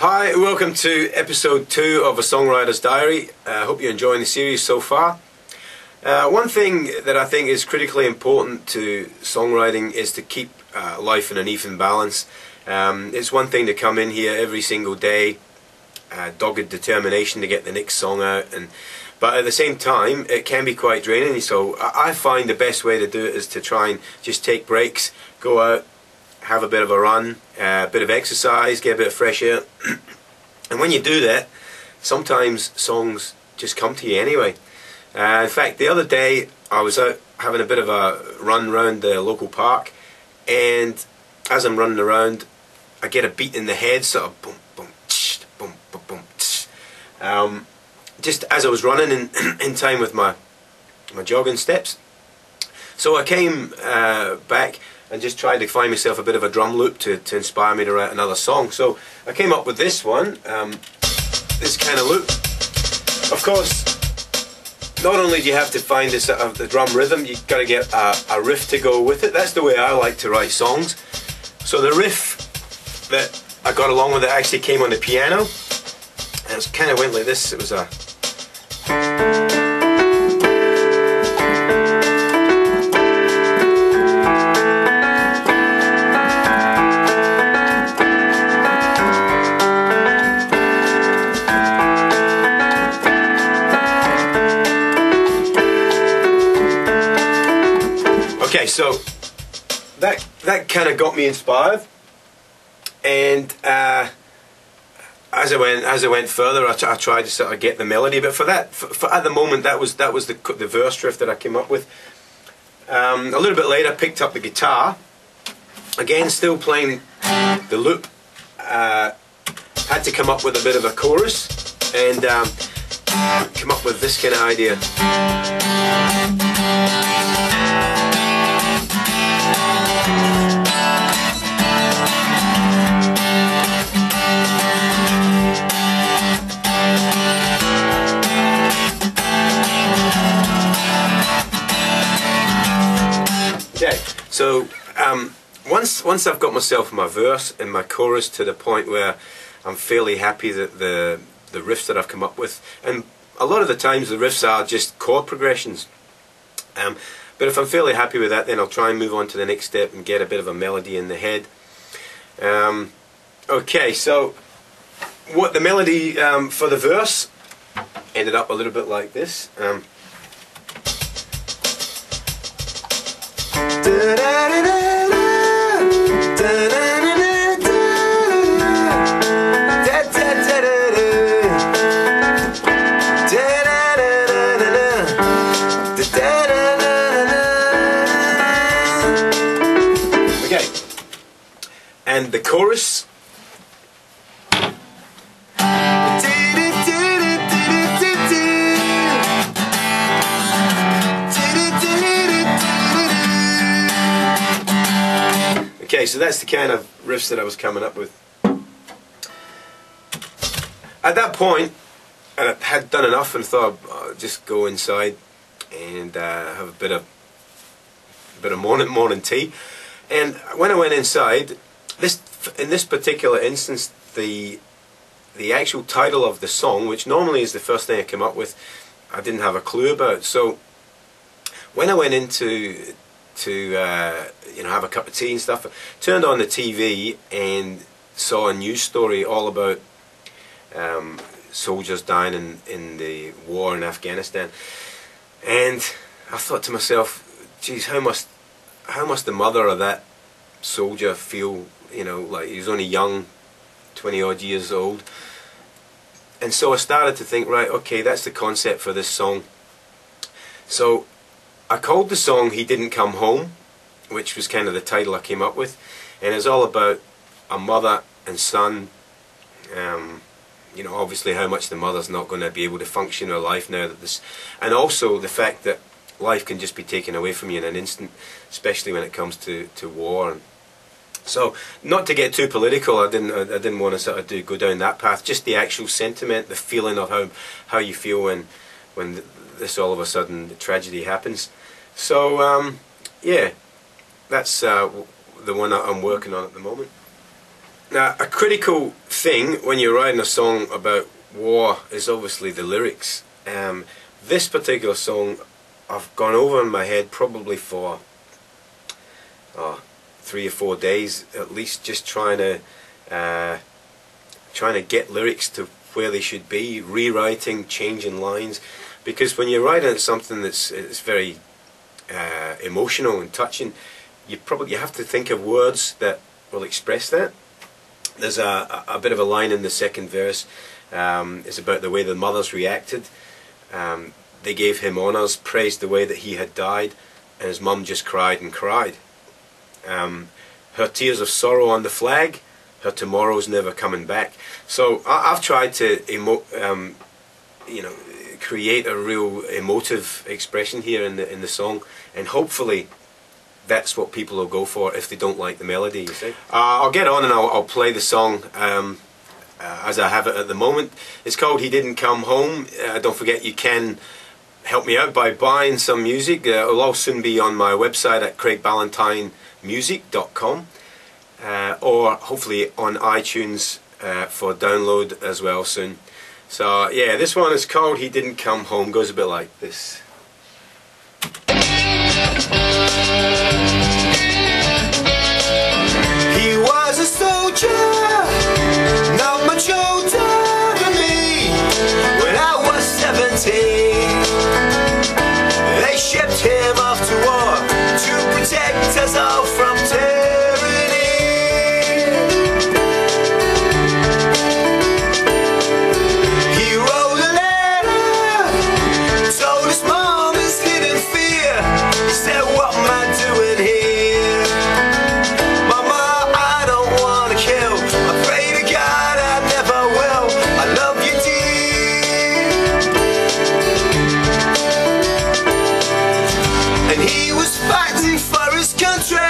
Hi, welcome to episode 2 of A Songwriter's Diary. I hope you're enjoying the series so far. One thing that I think is critically important to songwriting is to keep life in an even balance. It's one thing to come in here every single day, dogged determination to get the next song out, but at the same time it can be quite draining. So I find the best way to do it is to try and just take breaks, go out, have a bit of a run, a bit of exercise, get a bit of fresh air. And when you do that, sometimes songs just come to you anyway. In fact, the other day I was out having a bit of a run around the local park, and as I'm running around I get a beat in the head, sort of boom boom tsh, boom boom boom tsh. Just as I was running in time with my jogging steps. So I came back and just tried to find myself a bit of a drum loop to inspire me to write another song. So I came up with this one, this kind of loop. Of course, not only do you have to find this the drum rhythm, you've got to get a riff to go with it. That's the way I like to write songs. So the riff that I got along with it actually came on the piano, and it kind of went like this. It was a... Okay, so that kind of got me inspired, and as I went further, I tried to sort of get the melody. But for at the moment, that was the verse riff that I came up with. A little bit later, I picked up the guitar, again still playing the loop. Had to come up with a bit of a chorus, and come up with this kind of idea. Okay, so once I've got myself my verse and my chorus to the point where I'm fairly happy that the riffs that I've come up with, and a lot of the times the riffs are just chord progressions, but if I'm fairly happy with that, then I'll try and move on to the next step and get a bit of a melody in the head. Okay, so what the melody for the verse ended up a little bit like this. Okay, and the chorus. Okay, so that's the kind of riffs that I was coming up with. At that point, I had done enough and thought I'll just go inside and have a bit of morning tea. And when I went inside, in this particular instance, the actual title of the song, which normally is the first thing I came up with, I didn't have a clue about. So when I went into have a cup of tea and stuff, turned on the TV and saw a news story all about soldiers dying in the war in Afghanistan, and I thought to myself, geez, how must the mother of that soldier feel, like he was only young, 20 odd years old. And so I started to think, right, okay, that's the concept for this song. So I called the song He Didn't Come Home, which was kind of the title I came up with, and it's all about a mother and son, obviously how much the mother's not going to be able to function her life now that this, and also the fact that life can just be taken away from you in an instant, especially when it comes to war. And so, not to get too political, I didn't want to sort of go down that path. Just the actual sentiment, the feeling of how you feel when this all of a sudden the tragedy happens. So yeah, that's the one that I'm working on at the moment. Now, a critical thing when you're writing a song about war is obviously the lyrics. This particular song I've gone over in my head probably for 3 or 4 days at least, just trying to get lyrics to where they should be, rewriting, changing lines, because when you're writing something it's very emotional and touching, you have to think of words that will express that. There's a bit of a line in the second verse. It's about the way the mothers reacted. They gave him honours, praised the way that he had died, and his mum just cried and cried. Her tears of sorrow on the flag, her tomorrow's never coming back. So I've tried to create a real emotive expression here in the song, and hopefully that's what people will go for if they don't like the melody, you see. I'll get on and I'll play the song as I have it at the moment. It's called He Didn't Come Home. Don't forget you can help me out by buying some music. It'll all soon be on my website at craigballantynemusic.com, or hopefully on iTunes for download as well soon. So yeah, this one is called He Didn't Come Home. Goes a bit like this. He was a soldier, not much older than me. When I was 17, they shipped him off to war to protect us all from tyranny. He wrote a letter, told his mom his hidden fear. He said, "What am I doing here? Mama, I don't want to kill. I pray to God I never will. I love you, dear." And he was fighting for his country.